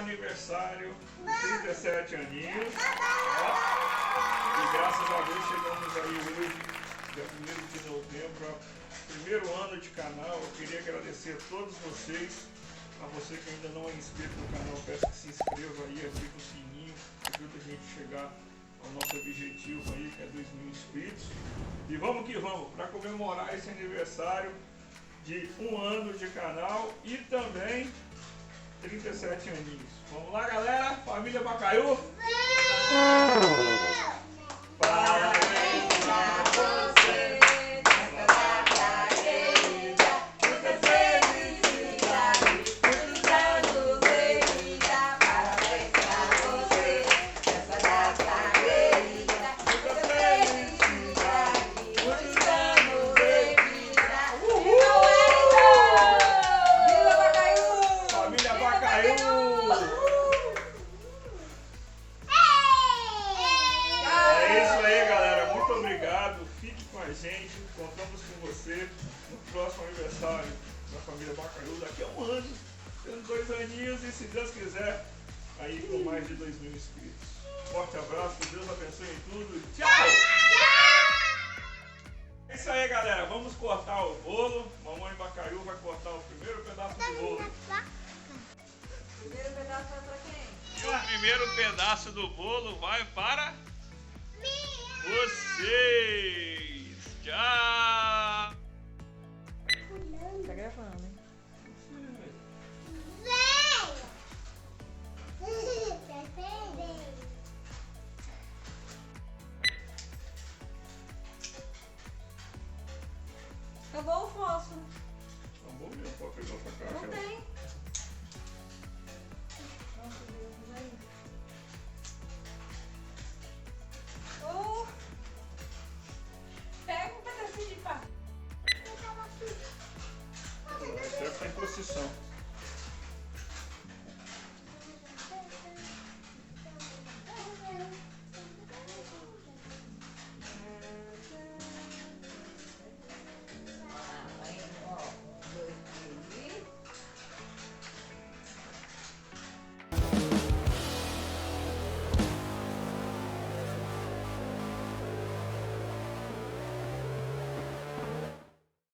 aniversário, 37 aninhos. Ó, e graças a Deus chegamos aí hoje, dia 1º de novembro, primeiro ano de canal. Eu queria agradecer a todos vocês. A você que ainda não é inscrito no canal, peço que se inscreva aí, ative o sininho, ajuda a gente a chegar ao nosso objetivo aí, que é 2.000 inscritos. E vamos que vamos, para comemorar esse aniversário de 1 ano de canal e também 37 aninhos. Vamos lá, galera? Família Bacaiú! Parabéns pra você nessa data querida, muita felicidade, muitos anos de vida. Parabéns pra você nessa data querida, muita felicidade, muitos anos de vida. Viva Bacaiú! Família Bacaiú! Fique com a gente, contamos com você no próximo aniversário da família Bacaiú, daqui a 1 ano, tendo 2 aninhos e, se Deus quiser, aí com mais de 2.000 inscritos. Forte abraço, que Deus abençoe em tudo. Tchau! É isso aí, galera, vamos cortar o bolo. Mamãe Bacaiú vai cortar o primeiro pedaço do bolo. O primeiro pedaço vai pra quem? E o primeiro pedaço do bolo vai para